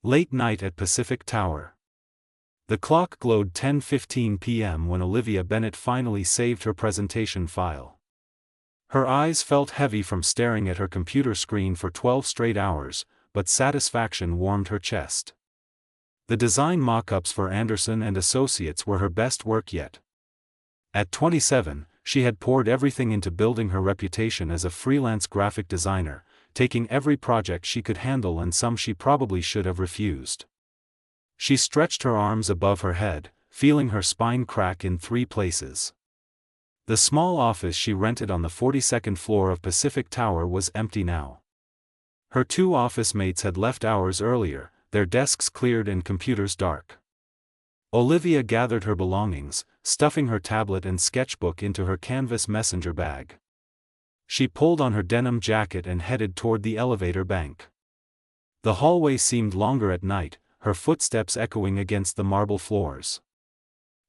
Late night at Pacific Tower. The clock glowed 10:15 p.m. when Olivia Bennet finally saved her presentation file. Her eyes felt heavy from staring at her computer screen for 12 straight hours, but satisfaction warmed her chest. The design mock-ups for Anderson and Associates were her best work yet. At 27, she had poured everything into building her reputation as a freelance graphic designer, taking every project she could handle and some she probably should have refused. She stretched her arms above her head, feeling her spine crack in 3 places. The small office she rented on the 42nd floor of Pacific Tower was empty now. Her 2 office mates had left hours earlier, their desks cleared and computers dark. Olivia gathered her belongings, stuffing her tablet and sketchbook into her canvas messenger bag. She pulled on her denim jacket and headed toward the elevator bank. The hallway seemed longer at night, her footsteps echoing against the marble floors.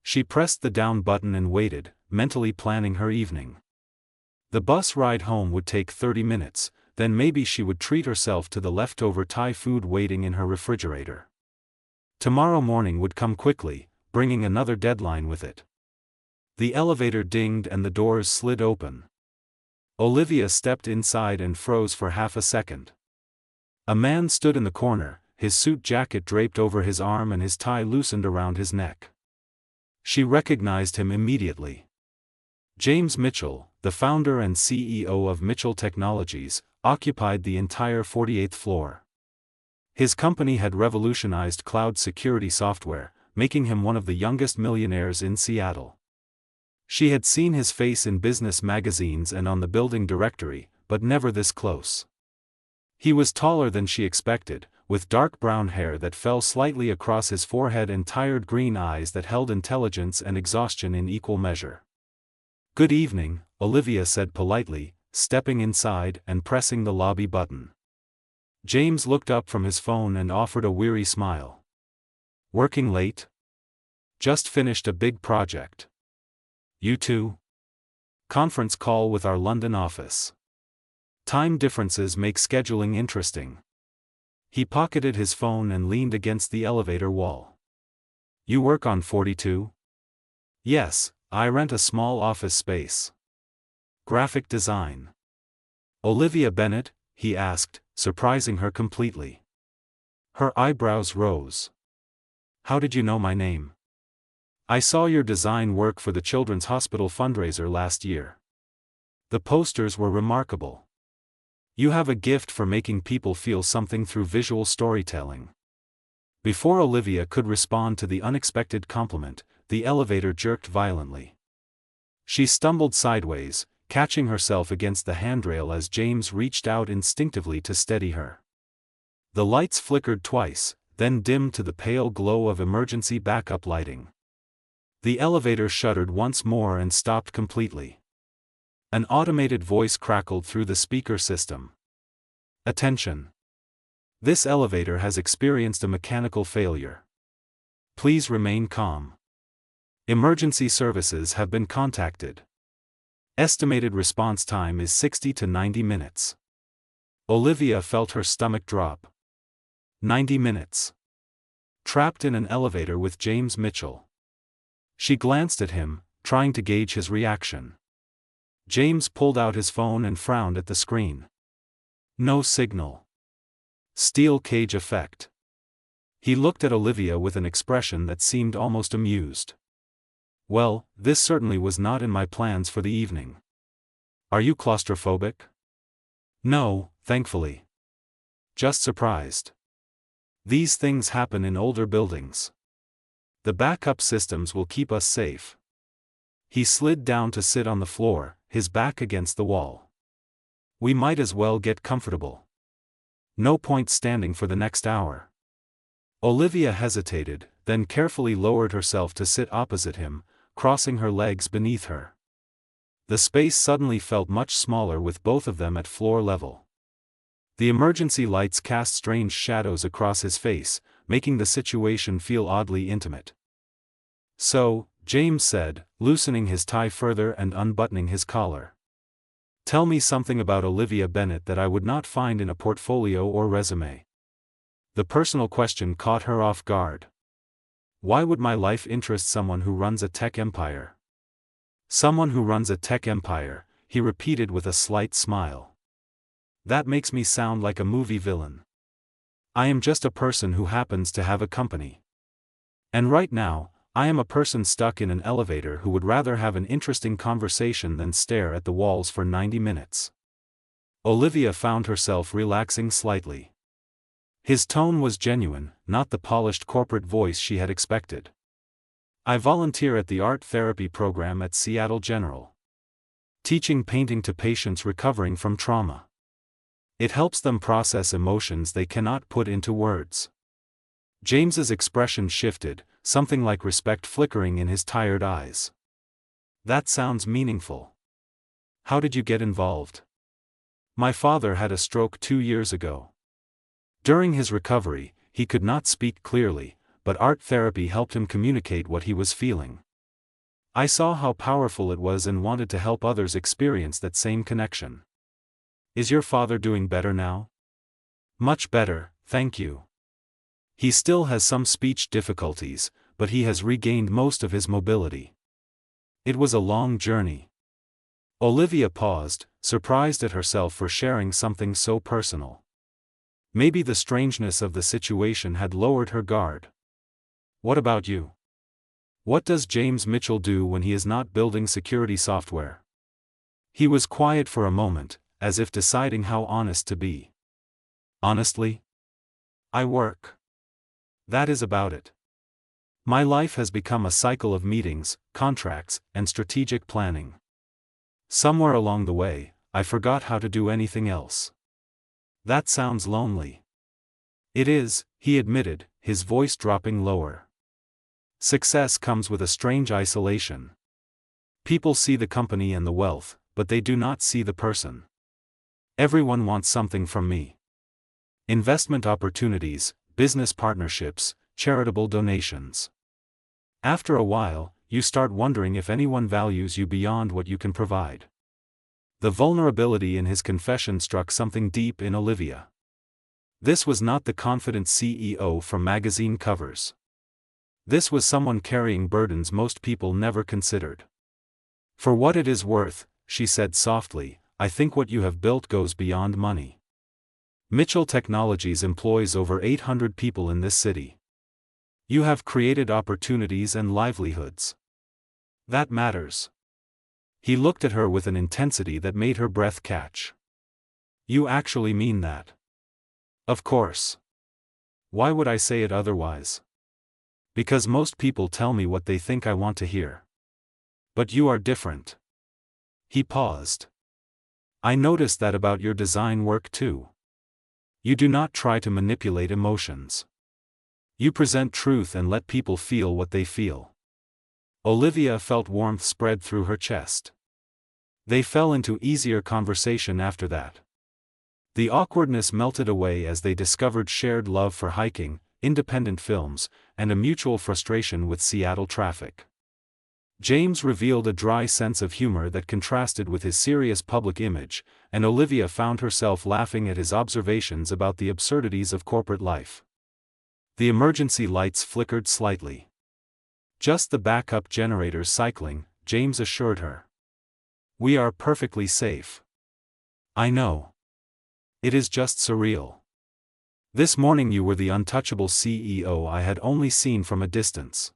She pressed the down button and waited, mentally planning her evening. The bus ride home would take 30 minutes, then maybe she would treat herself to the leftover Thai food waiting in her refrigerator. Tomorrow morning would come quickly, bringing another deadline with it. The elevator dinged and the doors slid open. Olivia stepped inside and froze for half a second. A man stood in the corner, his suit jacket draped over his arm and his tie loosened around his neck. She recognized him immediately. James Mitchell, the founder and CEO of Mitchell Technologies, occupied the entire 48th floor. His company had revolutionized cloud security software, making him one of the youngest millionaires in Seattle. She had seen his face in business magazines and on the building directory, but never this close. He was taller than she expected, with dark brown hair that fell slightly across his forehead and tired green eyes that held intelligence and exhaustion in equal measure. "Good evening," Olivia said politely, stepping inside and pressing the lobby button. James looked up from his phone and offered a weary smile. "Working late? Just finished a big project." "You too?" "Conference call with our London office. Time differences make scheduling interesting." He pocketed his phone and leaned against the elevator wall. "You work on 42? "Yes, I rent a small office space." "Graphic design." "Olivia Bennet?" he asked, surprising her completely. Her eyebrows rose. "How did you know my name?" "I saw your design work for the Children's Hospital fundraiser last year. The posters were remarkable. You have a gift for making people feel something through visual storytelling." Before Olivia could respond to the unexpected compliment, the elevator jerked violently. She stumbled sideways, catching herself against the handrail as James reached out instinctively to steady her. The lights flickered twice, then dimmed to the pale glow of emergency backup lighting. The elevator shuddered once more and stopped completely. An automated voice crackled through the speaker system. "Attention! This elevator has experienced a mechanical failure. Please remain calm. Emergency services have been contacted. Estimated response time is 60 to 90 minutes. Olivia felt her stomach drop. 90 minutes. Trapped in an elevator with James Mitchell. She glanced at him, trying to gauge his reaction. James pulled out his phone and frowned at the screen. No signal. Steel cage effect. He looked at Olivia with an expression that seemed almost amused. "Well, this certainly was not in my plans for the evening. Are you claustrophobic?" "No, thankfully. Just surprised. These things happen in older buildings. The backup systems will keep us safe." He slid down to sit on the floor, his back against the wall. "We might as well get comfortable. No point standing for the next hour." Olivia hesitated, then carefully lowered herself to sit opposite him, crossing her legs beneath her. The space suddenly felt much smaller with both of them at floor level. The emergency lights cast strange shadows across his face, making the situation feel oddly intimate. "So," James said, loosening his tie further and unbuttoning his collar. "Tell me something about Olivia Bennet that I would not find in a portfolio or resume." The personal question caught her off guard. Why would my life interest someone who runs a tech empire? Someone who runs a tech empire, he repeated with a slight smile. That makes me sound like a movie villain. I am just a person who happens to have a company. And right now, I am a person stuck in an elevator who would rather have an interesting conversation than stare at the walls for 90 minutes. Olivia found herself relaxing slightly. His tone was genuine, not the polished corporate voice she had expected. I volunteer at the art therapy program at Seattle General. Teaching painting to patients recovering from trauma. It helps them process emotions they cannot put into words. James's expression shifted, something like respect flickering in his tired eyes. That sounds meaningful. How did you get involved? My father had a stroke 2 years ago. During his recovery, he could not speak clearly, but art therapy helped him communicate what he was feeling. I saw how powerful it was and wanted to help others experience that same connection. Is your father doing better now? Much better, thank you. He still has some speech difficulties, but he has regained most of his mobility. It was a long journey. Olivia paused, surprised at herself for sharing something so personal. Maybe the strangeness of the situation had lowered her guard. What about you? What does James Mitchell do when he is not building security software? He was quiet for a moment, as if deciding how honest to be. Honestly? I work. That is about it. My life has become a cycle of meetings, contracts, and strategic planning. Somewhere along the way, I forgot how to do anything else. That sounds lonely. It is, he admitted, his voice dropping lower. Success comes with a strange isolation. People see the company and the wealth, but they do not see the person. Everyone wants something from me. Investment opportunities, business partnerships, charitable donations. After a while, you start wondering if anyone values you beyond what you can provide. The vulnerability in his confession struck something deep in Olivia. This was not the confident CEO from magazine covers. This was someone carrying burdens most people never considered. For what it is worth, she said softly, I think what you have built goes beyond money. Mitchell Technologies employs over 800 people in this city. You have created opportunities and livelihoods. That matters. He looked at her with an intensity that made her breath catch. You actually mean that? Of course. Why would I say it otherwise? Because most people tell me what they think I want to hear. But you are different. He paused. I noticed that about your design work too. You do not try to manipulate emotions. You present truth and let people feel what they feel. Olivia felt warmth spread through her chest. They fell into easier conversation after that. The awkwardness melted away as they discovered shared love for hiking, independent films, and a mutual frustration with Seattle traffic. James revealed a dry sense of humor that contrasted with his serious public image, and Olivia found herself laughing at his observations about the absurdities of corporate life. The emergency lights flickered slightly. Just the backup generators cycling, James assured her. We are perfectly safe. I know. It is just surreal. This morning you were the untouchable CEO I had only seen from a distance.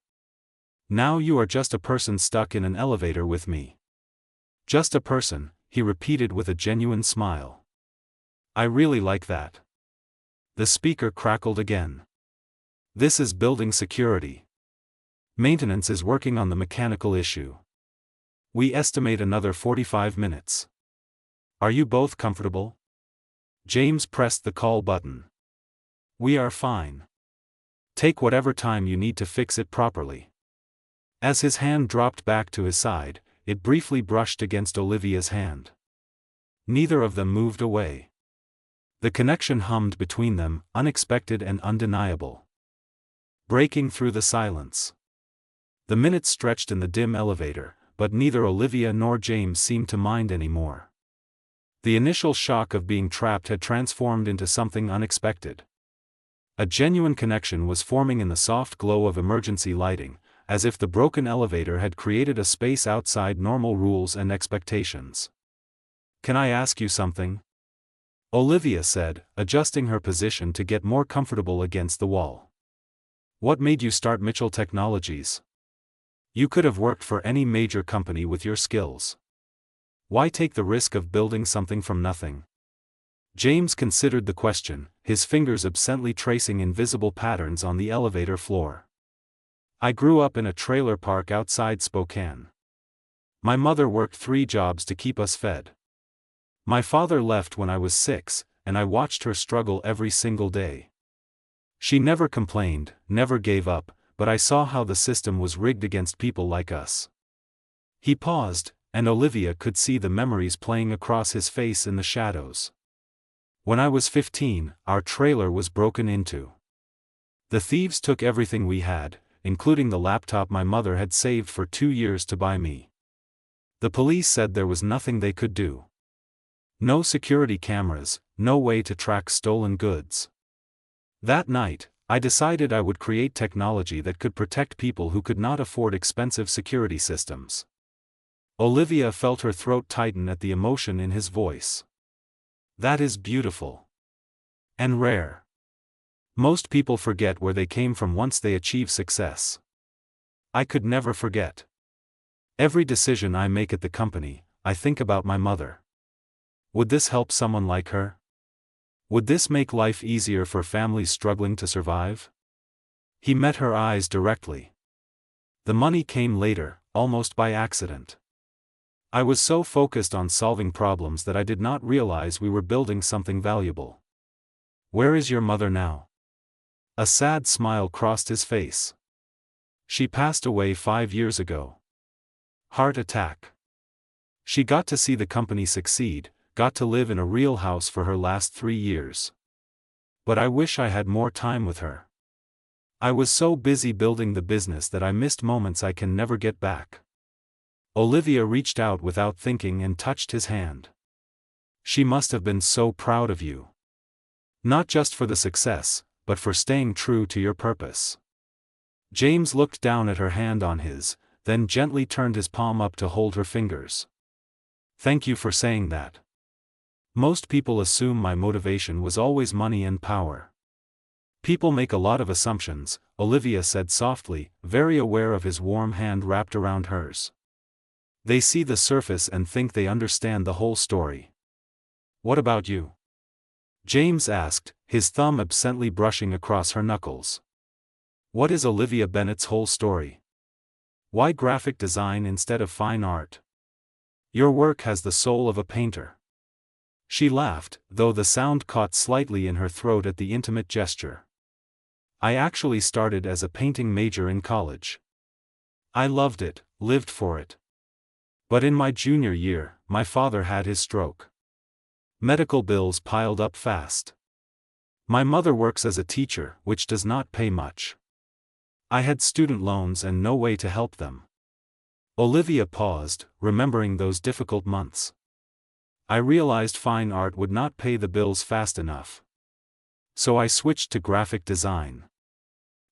Now you are just a person stuck in an elevator with me. Just a person, he repeated with a genuine smile. I really like that. The speaker crackled again. This is building security. Maintenance is working on the mechanical issue. We estimate another 45 minutes. Are you both comfortable? James pressed the call button. We are fine. Take whatever time you need to fix it properly. As his hand dropped back to his side, it briefly brushed against Olivia's hand. Neither of them moved away. The connection hummed between them, unexpected and undeniable. Breaking through the silence. The minutes stretched in the dim elevator, but neither Olivia nor James seemed to mind anymore. The initial shock of being trapped had transformed into something unexpected. A genuine connection was forming in the soft glow of emergency lighting, as if the broken elevator had created a space outside normal rules and expectations. "Can I ask you something?" Olivia said, adjusting her position to get more comfortable against the wall. "What made you start Mitchell Technologies? You could have worked for any major company with your skills. Why take the risk of building something from nothing?" James considered the question, his fingers absently tracing invisible patterns on the elevator floor. "I grew up in a trailer park outside Spokane. My mother worked 3 jobs to keep us fed. My father left when I was 6, and I watched her struggle every single day. She never complained, never gave up, but I saw how the system was rigged against people like us." He paused, and Olivia could see the memories playing across his face in the shadows. "When I was 15, our trailer was broken into. The thieves took everything we had, including the laptop my mother had saved for 2 years to buy me. The police said there was nothing they could do. No security cameras, no way to track stolen goods. That night, I decided I would create technology that could protect people who could not afford expensive security systems." Olivia felt her throat tighten at the emotion in his voice. "That is beautiful. And rare. Most people forget where they came from once they achieve success. I could never forget. Every decision I make at the company, I think about my mother. Would this help someone like her? Would this make life easier for families struggling to survive?" He met her eyes directly. "The money came later, almost by accident. I was so focused on solving problems that I did not realize we were building something valuable. Where is your mother now?" A sad smile crossed his face. "She passed away 5 years ago. Heart attack. She got to see the company succeed, got to live in a real house for her last 3 years. But I wish I had more time with her. I was so busy building the business that I missed moments I can never get back." Olivia reached out without thinking and touched his hand. "She must have been so proud of you. Not just for the success, but for staying true to your purpose." James looked down at her hand on his, then gently turned his palm up to hold her fingers. "Thank you for saying that. Most people assume my motivation was always money and power." "People make a lot of assumptions," Olivia said softly, very aware of his warm hand wrapped around hers. "They see the surface and think they understand the whole story. What about you?" James asked, his thumb absently brushing across her knuckles. "What is Olivia Bennett's whole story? Why graphic design instead of fine art? Your work has the soul of a painter." She laughed, though the sound caught slightly in her throat at the intimate gesture. "I actually started as a painting major in college. I loved it, lived for it. But in my junior year, my father had his stroke. Medical bills piled up fast. My mother works as a teacher, which does not pay much. I had student loans and no way to help them." Olivia paused, remembering those difficult months. "I realized fine art would not pay the bills fast enough. So I switched to graphic design.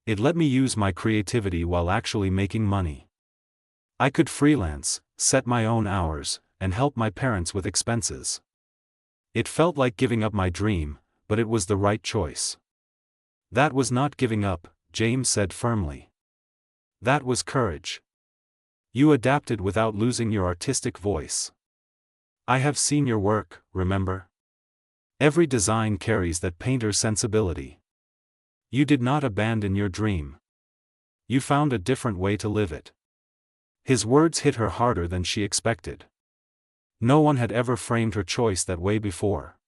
It let me use my creativity while actually making money. I could freelance, set my own hours, and help my parents with expenses. It felt like giving up my dream, but it was the right choice." "That was not giving up," James said firmly. "That was courage. You adapted without losing your artistic voice. I have seen your work, remember? Every design carries that painter's sensibility. You did not abandon your dream. You found a different way to live it." His words hit her harder than she expected. No one had ever framed her choice that way before.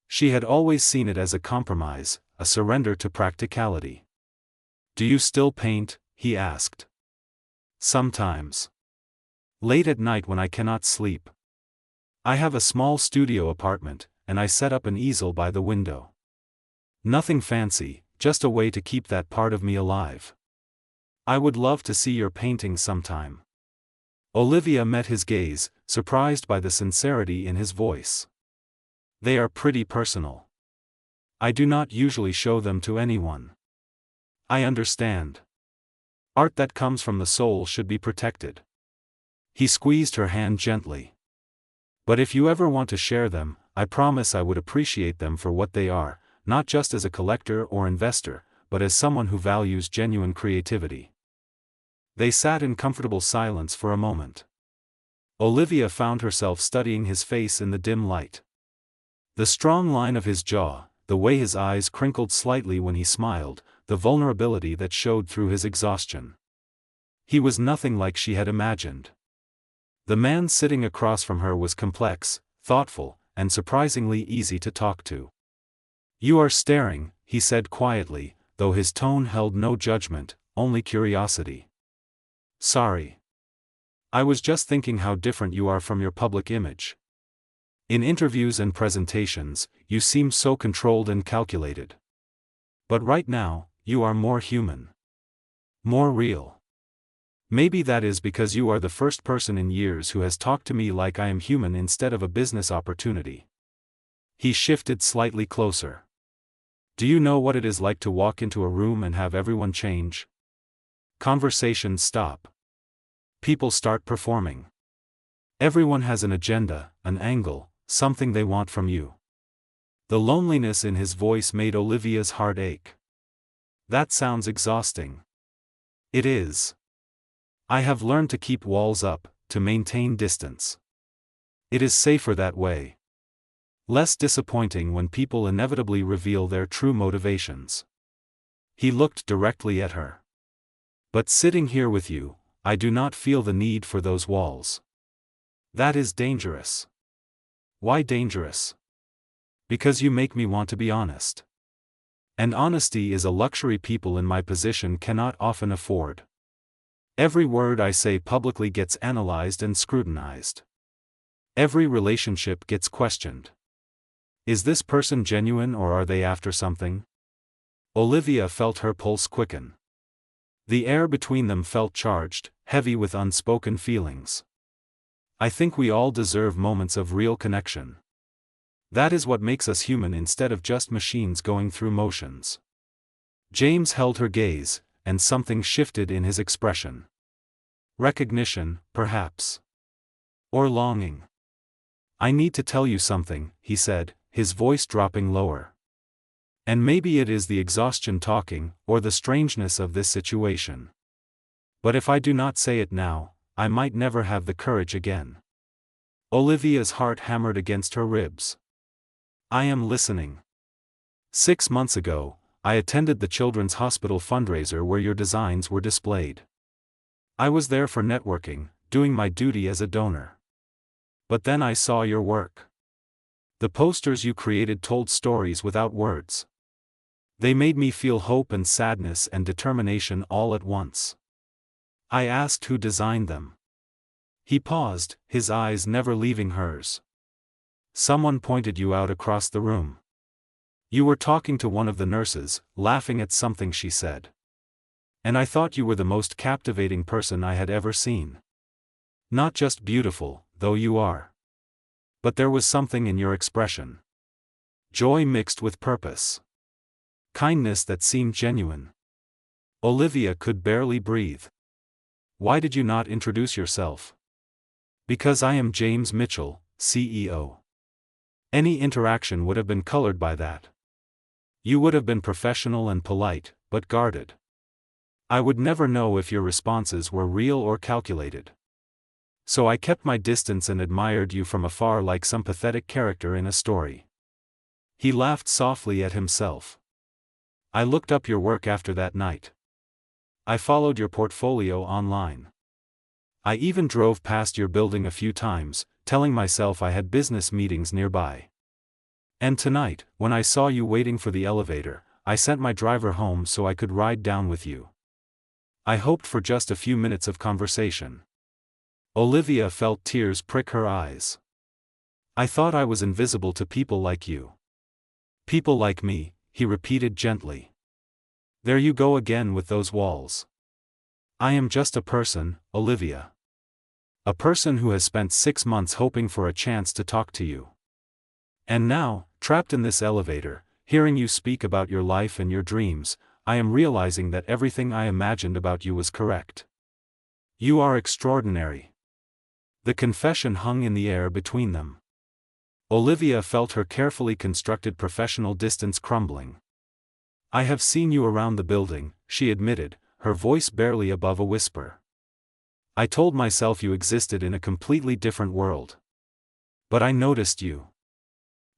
She had always seen it as a compromise, a surrender to practicality. "Do you still paint?" he asked. "Sometimes. Late at night when I cannot sleep. I have a small studio apartment, and I set up an easel by the window. Nothing fancy, just a way to keep that part of me alive. I would love to see your paintings sometime." Olivia met his gaze, surprised by the sincerity in his voice. "They are pretty personal." I do not usually show them to anyone. I understand. Art that comes from the soul should be protected. He squeezed her hand gently. But if you ever want to share them, I promise I would appreciate them for what they are, not just as a collector or investor, but as someone who values genuine creativity. They sat in comfortable silence for a moment. Olivia found herself studying his face in the dim light. The strong line of his jaw, the way his eyes crinkled slightly when he smiled, the vulnerability that showed through his exhaustion. He was nothing like she had imagined. The man sitting across from her was complex, thoughtful, and surprisingly easy to talk to. "You are staring," he said quietly, though his tone held no judgment, only curiosity. "Sorry. I was just thinking how different you are from your public image. In interviews and presentations, you seem so controlled and calculated. But right now, you are more human. More real. Maybe that is because you are the first person in years who has talked to me like I am human instead of a business opportunity." He shifted slightly closer. "Do you know what it is like to walk into a room and have everyone change? Conversations stop. People start performing. Everyone has an agenda, an angle, something they want from you." The loneliness in his voice made Olivia's heart ache. "That sounds exhausting." "It is. I have learned to keep walls up, to maintain distance. It is safer that way. Less disappointing when people inevitably reveal their true motivations." He looked directly at her. "But sitting here with you, I do not feel the need for those walls. That is dangerous." "Why dangerous?" "Because you make me want to be honest. And honesty is a luxury people in my position cannot often afford. Every word I say publicly gets analyzed and scrutinized. Every relationship gets questioned. Is this person genuine or are they after something?" Olivia felt her pulse quicken. The air between them felt charged, heavy with unspoken feelings. "I think we all deserve moments of real connection. That is what makes us human instead of just machines going through motions." James held her gaze, and something shifted in his expression. Recognition, perhaps. Or longing. "I need to tell you something," he said, his voice dropping lower. "And maybe it is the exhaustion talking, or the strangeness of this situation. But if I do not say it now, I might never have the courage again." Olivia's heart hammered against her ribs. "I am listening. 6 months ago, I attended the Children's Hospital fundraiser where your designs were displayed. I was there for networking, doing my duty as a donor. But then I saw your work. The posters you created told stories without words. They made me feel hope and sadness and determination all at once. I asked who designed them." He paused, his eyes never leaving hers. "Someone pointed you out across the room. You were talking to one of the nurses, laughing at something she said. And I thought you were the most captivating person I had ever seen. Not just beautiful, though you are. But there was something in your expression. Joy mixed with purpose. Kindness that seemed genuine." Olivia could barely breathe. "Why did you not introduce yourself?" "Because I am James Mitchell, CEO. Any interaction would have been colored by that. You would have been professional and polite, but guarded. I would never know if your responses were real or calculated. So I kept my distance and admired you from afar like some pathetic character in a story." He laughed softly at himself. "I looked up your work after that night. I followed your portfolio online. I even drove past your building a few times, telling myself I had business meetings nearby. And tonight, when I saw you waiting for the elevator, I sent my driver home so I could ride down with you. I hoped for just a few minutes of conversation." Olivia felt tears prick her eyes. "I thought I was invisible to people like you." "People like me," he repeated gently. "There you go again with those walls. I am just a person, Olivia. A person who has spent 6 months hoping for a chance to talk to you. And now, trapped in this elevator, Hearing you speak about your life and your dreams, I am realizing that everything I imagined about you was correct. You are extraordinary." The confession hung in the air between them. Olivia felt her carefully constructed professional distance crumbling. "I have seen you around the building," she admitted, her voice barely above a whisper. "I told myself you existed in a completely different world. But I noticed you.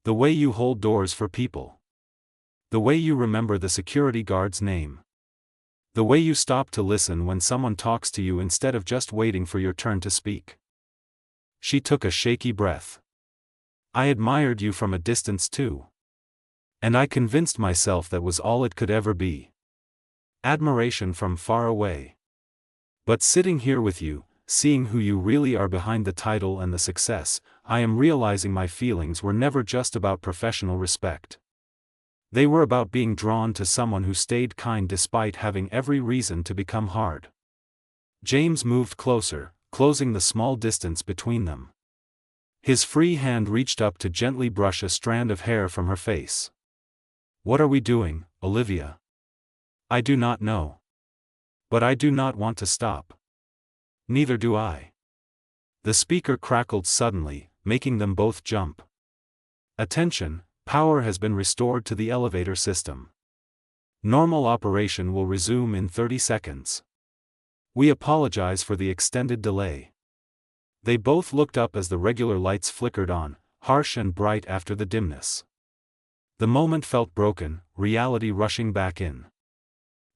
The way you hold doors for people. The way you remember the security guard's name. The way you stop to listen when someone talks to you instead of just waiting for your turn to speak." She took a shaky breath. "I admired you from a distance too. And I convinced myself that was all it could ever be. Admiration from far away. But sitting here with you, seeing who you really are behind the title and the success, I am realizing my feelings were never just about professional respect. They were about being drawn to someone who stayed kind despite having every reason to become hard." James moved closer, closing the small distance between them. His free hand reached up to gently brush a strand of hair from her face. "What are we doing, Olivia?" "I do not know. But I do not want to stop." "Neither do I." The speaker crackled suddenly, making them both jump. "Attention, power has been restored to the elevator system. Normal operation will resume in 30 seconds. We apologize for the extended delay." They both looked up as the regular lights flickered on, harsh and bright after the dimness. The moment felt broken, reality rushing back in.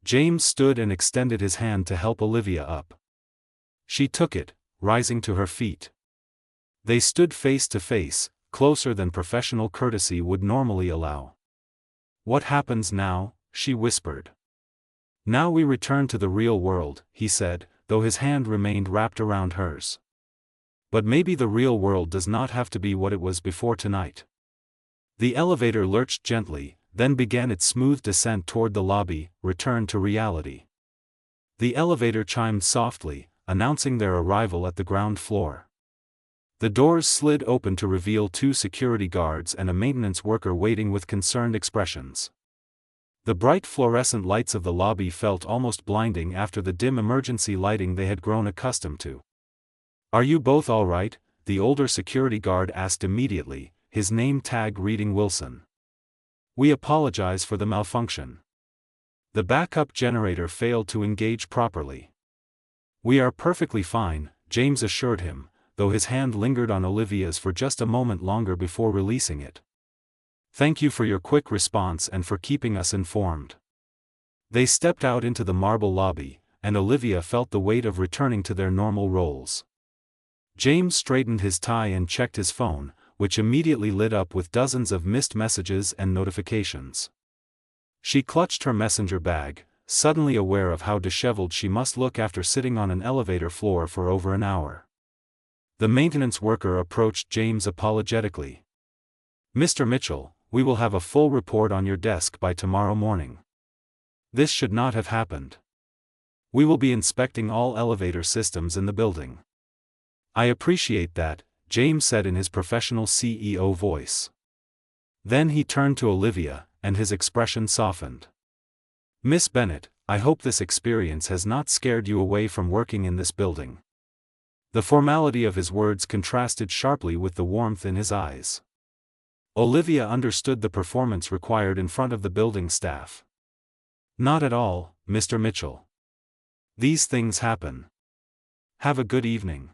James stood and extended his hand to help Olivia up. She took it, rising to her feet. They stood face to face, closer than professional courtesy would normally allow. "What happens now?" she whispered. "Now we return to the real world," he said, though his hand remained wrapped around hers. "But maybe the real world does not have to be what it was before tonight." The elevator lurched gently, then began its smooth descent toward the lobby, returned to reality. The elevator chimed softly, announcing their arrival at the ground floor. The doors slid open to reveal 2 security guards and a maintenance worker waiting with concerned expressions. The bright fluorescent lights of the lobby felt almost blinding after the dim emergency lighting they had grown accustomed to. "Are you both all right?" the older security guard asked immediately, his name tag reading Wilson. "We apologize for the malfunction. The backup generator failed to engage properly." "We are perfectly fine," James assured him, though his hand lingered on Olivia's for just a moment longer before releasing it. "Thank you for your quick response and for keeping us informed." They stepped out into the marble lobby, and Olivia felt the weight of returning to their normal roles. James straightened his tie and checked his phone, which immediately lit up with dozens of missed messages and notifications. She clutched her messenger bag, suddenly aware of how disheveled she must look after sitting on an elevator floor for over an hour. The maintenance worker approached James apologetically. "Mr. Mitchell, we will have a full report on your desk by tomorrow morning. This should not have happened. We will be inspecting all elevator systems in the building." "I appreciate that," James said in his professional CEO voice. Then he turned to Olivia, and his expression softened. "Miss Bennett, I hope this experience has not scared you away from working in this building." The formality of his words contrasted sharply with the warmth in his eyes. Olivia understood the performance required in front of the building staff. "Not at all, Mr. Mitchell. These things happen. Have a good evening."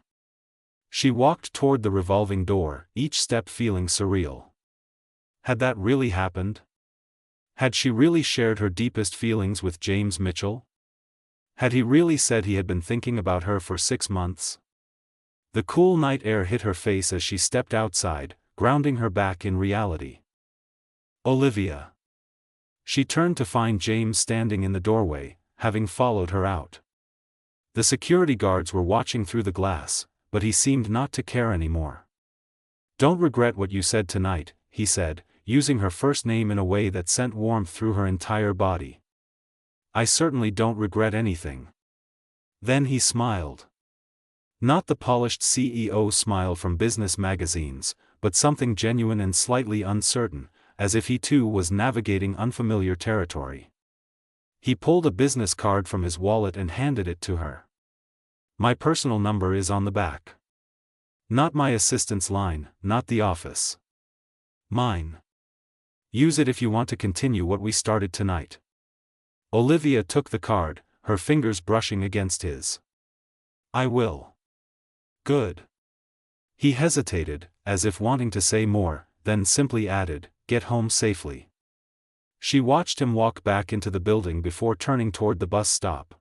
She walked toward the revolving door, each step feeling surreal. Had that really happened? Had she really shared her deepest feelings with James Mitchell? Had he really said he had been thinking about her for 6 months? The cool night air hit her face as she stepped outside, grounding her back in reality. "Olivia." She turned to find James standing in the doorway, having followed her out. The security guards were watching through the glass, but he seemed not to care anymore. "Don't regret what you said tonight," he said, using her first name in a way that sent warmth through her entire body. "I certainly don't regret anything." Then he smiled. Not the polished CEO smile from business magazines, but something genuine and slightly uncertain, as if he too was navigating unfamiliar territory. He pulled a business card from his wallet and handed it to her. "My personal number is on the back. Not my assistant's line, not the office. Mine. Use it if you want to continue what we started tonight." Olivia took the card, her fingers brushing against his. "I will." "Good." He hesitated, as if wanting to say more, then simply added, "Get home safely." She watched him walk back into the building before turning toward the bus stop.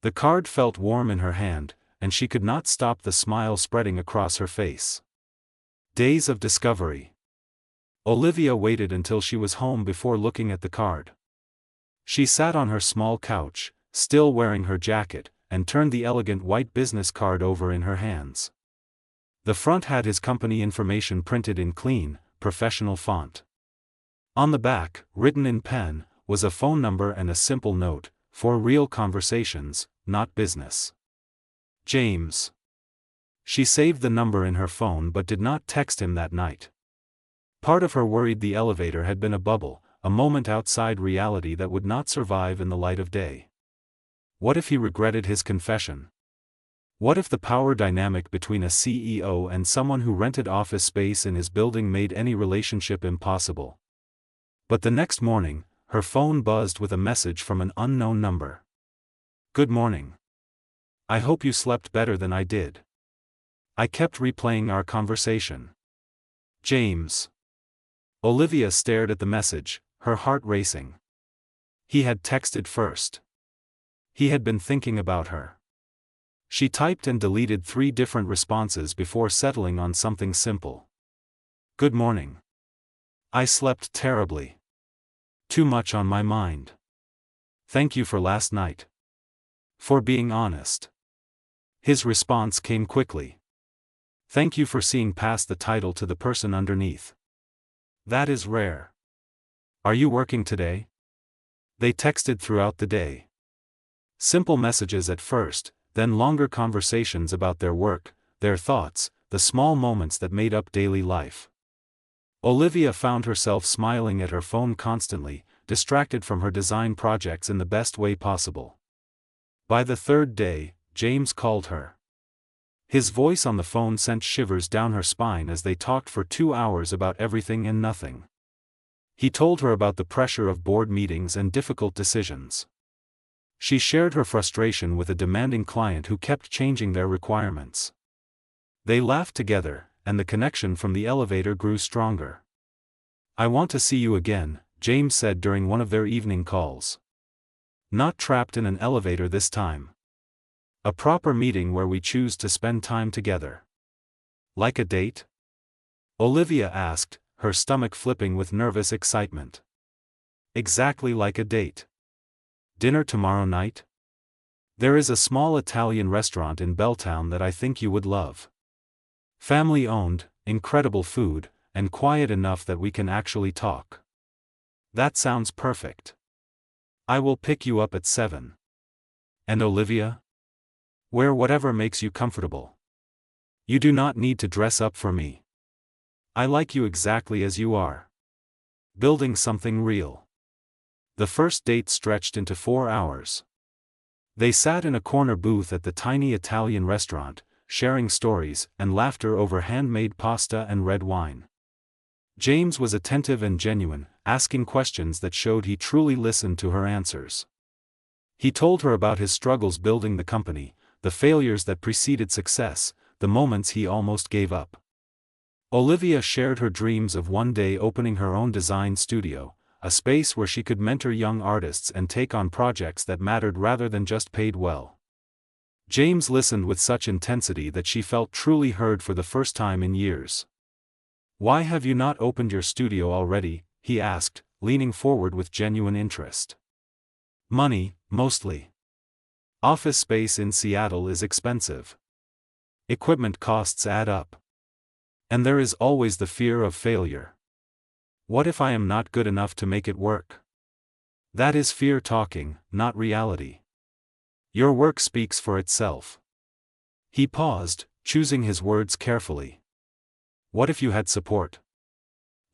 The card felt warm in her hand, and she could not stop the smile spreading across her face. Days of discovery. Olivia waited until she was home before looking at the card. She sat on her small couch, still wearing her jacket, and turned the elegant white business card over in her hands. The front had his company information printed in clean, professional font. On the back, written in pen, was a phone number and a simple note, "For real conversations, not business. James." She saved the number in her phone but did not text him that night. Part of her worried the elevator had been a bubble, a moment outside reality that would not survive in the light of day. What if he regretted his confession? What if the power dynamic between a CEO and someone who rented office space in his building made any relationship impossible? But the next morning, her phone buzzed with a message from an unknown number. "Good morning. I hope you slept better than I did. I kept replaying our conversation. James." Olivia stared at the message, her heart racing. He had texted first. He had been thinking about her. She typed and deleted 3 different responses before settling on something simple. "Good morning. I slept terribly. Too much on my mind. Thank you for last night. For being honest." His response came quickly. "Thank you for seeing past the title to the person underneath. That is rare. Are you working today?" They texted throughout the day. Simple messages at first, then longer conversations about their work, their thoughts, the small moments that made up daily life. Olivia found herself smiling at her phone constantly, distracted from her design projects in the best way possible. By the 3rd day, James called her. His voice on the phone sent shivers down her spine as they talked for 2 hours about everything and nothing. He told her about the pressure of board meetings and difficult decisions. She shared her frustration with a demanding client who kept changing their requirements. They laughed together, and the connection from the elevator grew stronger. "I want to see you again," James said during one of their evening calls. "Not trapped in an elevator this time. A proper meeting where we choose to spend time together." "Like a date?" Olivia asked, her stomach flipping with nervous excitement. "Exactly like a date. Dinner tomorrow night? There is a small Italian restaurant in Belltown that I think you would love. Family-owned, incredible food, and quiet enough that we can actually talk." "That sounds perfect. I will pick you up at 7. "And Olivia? Wear whatever makes you comfortable. You do not need to dress up for me. I like you exactly as you are. Building something real." The first date stretched into 4 hours. They sat in a corner booth at the tiny Italian restaurant, sharing stories and laughter over handmade pasta and red wine. James was attentive and genuine, asking questions that showed he truly listened to her answers. He told her about his struggles building the company, the failures that preceded success, the moments he almost gave up. Olivia shared her dreams of one day opening her own design studio, a space where she could mentor young artists and take on projects that mattered rather than just paid well. James listened with such intensity that she felt truly heard for the first time in years. "Why have you not opened your studio already?" he asked, leaning forward with genuine interest. "Money, mostly. Office space in Seattle is expensive. Equipment costs add up. And there is always the fear of failure. What if I am not good enough to make it work? That is fear talking, not reality. Your work speaks for itself." He paused, choosing his words carefully. "What if you had support?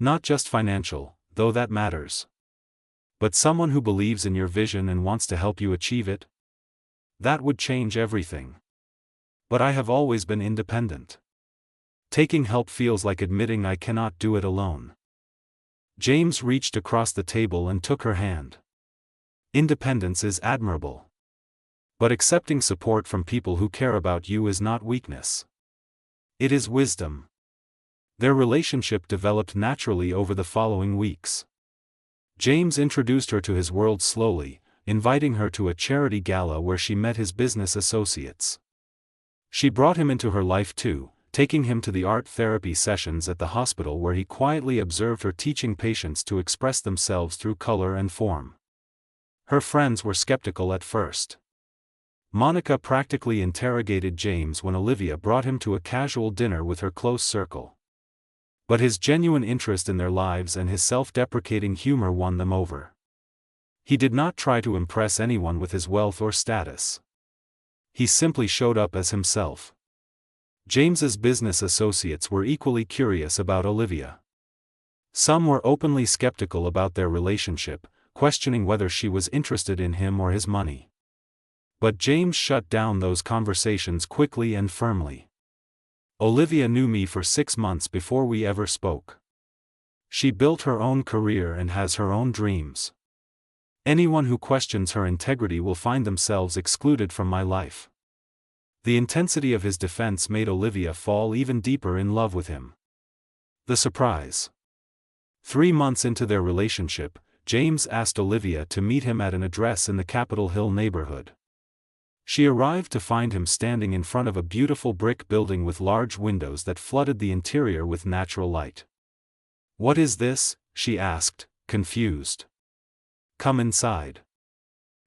Not just financial, though that matters. But someone who believes in your vision and wants to help you achieve it? That would change everything. But I have always been independent. Taking help feels like admitting I cannot do it alone. James reached across the table and took her hand. Independence is admirable. But accepting support from people who care about you is not weakness. It is wisdom. Their relationship developed naturally over the following weeks. James introduced her to his world slowly, inviting her to a charity gala where she met his business associates. She brought him into her life too, taking him to the art therapy sessions at the hospital where he quietly observed her teaching patients to express themselves through color and form. Her friends were skeptical at first. Monica practically interrogated James when Olivia brought him to a casual dinner with her close circle. But his genuine interest in their lives and his self-deprecating humor won them over. He did not try to impress anyone with his wealth or status. He simply showed up as himself. James's business associates were equally curious about Olivia. Some were openly skeptical about their relationship, questioning whether she was interested in him or his money. But James shut down those conversations quickly and firmly. Olivia knew me for 6 months before we ever spoke. She built her own career and has her own dreams. Anyone who questions her integrity will find themselves excluded from my life. The intensity of his defense made Olivia fall even deeper in love with him. The surprise. 3 months into their relationship, James asked Olivia to meet him at an address in the Capitol Hill neighborhood. She arrived to find him standing in front of a beautiful brick building with large windows that flooded the interior with natural light. "What is this?" she asked, confused. "Come inside."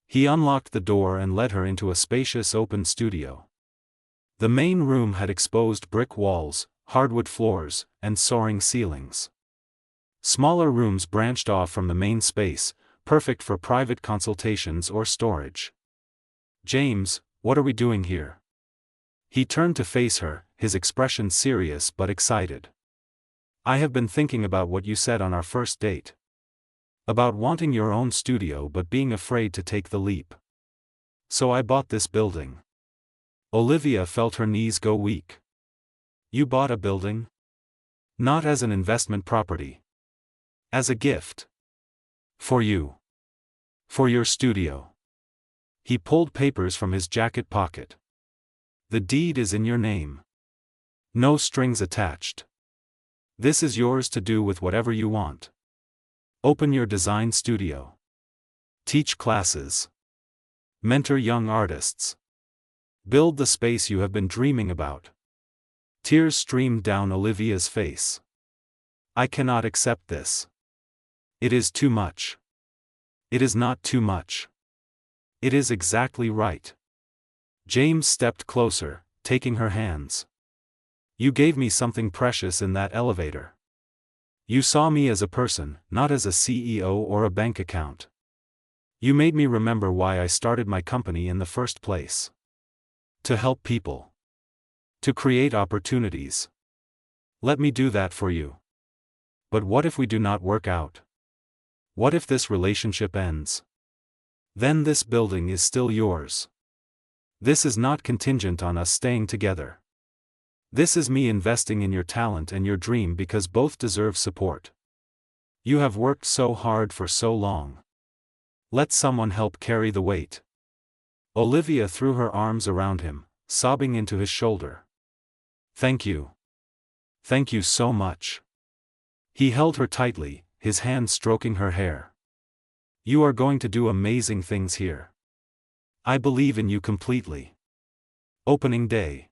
He unlocked the door and led her into a spacious open studio. The main room had exposed brick walls, hardwood floors, and soaring ceilings. Smaller rooms branched off from the main space, perfect for private consultations or storage. "James, what are we doing here?" He turned to face her, his expression serious but excited. "I have been thinking about what you said on our first date. About wanting your own studio but being afraid to take the leap. So I bought this building." Olivia felt her knees go weak. "You bought a building?" "Not as an investment property. As a gift. For you. For your studio." He pulled papers from his jacket pocket. "The deed is in your name. No strings attached. This is yours to do with whatever you want. Open your design studio. Teach classes. Mentor young artists. Build the space you have been dreaming about." Tears streamed down Olivia's face. "I cannot accept this. It is too much." "It is not too much. It is exactly right." James stepped closer, taking her hands. "You gave me something precious in that elevator. You saw me as a person, not as a CEO or a bank account. You made me remember why I started my company in the first place. To help people. To create opportunities. Let me do that for you. But what if we do not work out? What if this relationship ends? Then this building is still yours. This is not contingent on us staying together. This is me investing in your talent and your dream because both deserve support. You have worked so hard for so long. Let someone help carry the weight." Olivia threw her arms around him, sobbing into his shoulder. "Thank you. Thank you so much." He held her tightly, his hand stroking her hair. "You are going to do amazing things here. I believe in you completely." Opening day.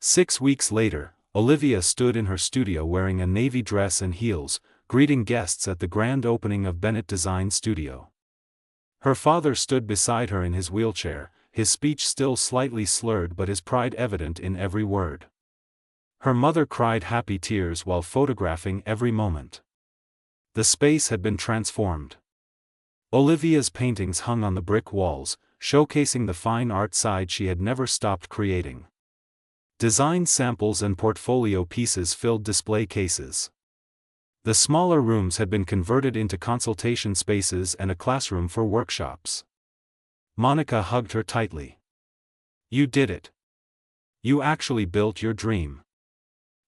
6 weeks later, Olivia stood in her studio wearing a navy dress and heels, greeting guests at the grand opening of Bennett Design Studio. Her father stood beside her in his wheelchair, his speech still slightly slurred but his pride evident in every word. Her mother cried happy tears while photographing every moment. The space had been transformed. Olivia's paintings hung on the brick walls, showcasing the fine art side she had never stopped creating. Design samples and portfolio pieces filled display cases. The smaller rooms had been converted into consultation spaces and a classroom for workshops. Monica hugged her tightly. You did it. You actually built your dream.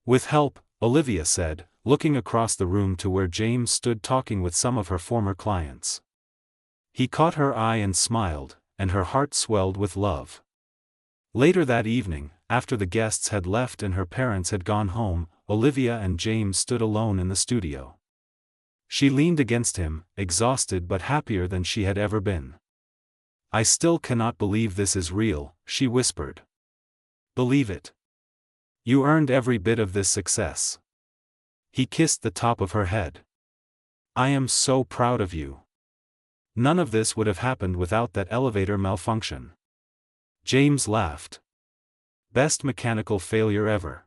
With help, Olivia said, looking across the room to where James stood talking with some of her former clients. He caught her eye and smiled, and her heart swelled with love. Later that evening, after the guests had left and her parents had gone home, Olivia and James stood alone in the studio. She leaned against him, exhausted but happier than she had ever been. I still cannot believe this is real, she whispered. Believe it. You earned every bit of this success. He kissed the top of her head. I am so proud of you. None of this would have happened without that elevator malfunction. James laughed. Best mechanical failure ever.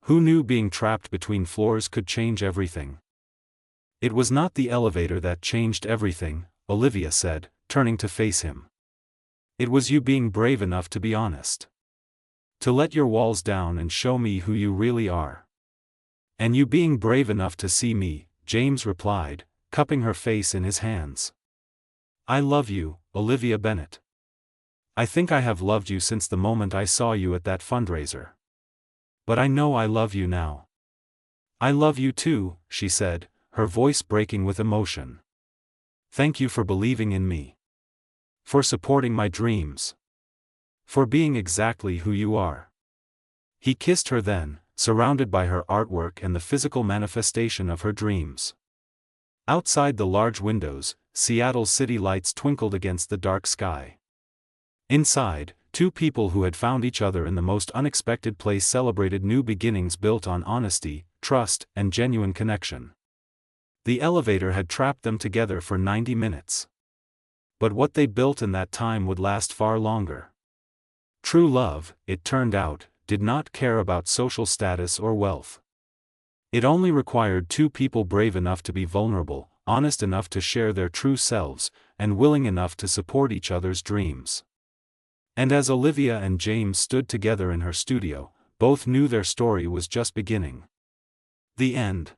Who knew being trapped between floors could change everything? It was not the elevator that changed everything, Olivia said, turning to face him. It was you being brave enough to be honest. To let your walls down and show me who you really are. And you being brave enough to see me, James replied, cupping her face in his hands. I love you, Olivia Bennett. I think I have loved you since the moment I saw you at that fundraiser. But I know I love you now. I love you too, she said, her voice breaking with emotion. Thank you for believing in me. For supporting my dreams. For being exactly who you are. He kissed her then, surrounded by her artwork and the physical manifestation of her dreams. Outside the large windows, Seattle's city lights twinkled against the dark sky. Inside, two people who had found each other in the most unexpected place celebrated new beginnings built on honesty, trust, and genuine connection. The elevator had trapped them together for 90 minutes. But what they built in that time would last far longer. True love, it turned out, did not care about social status or wealth. It only required two people brave enough to be vulnerable, honest enough to share their true selves, and willing enough to support each other's dreams. And as Olivia and James stood together in her studio, both knew their story was just beginning. The end.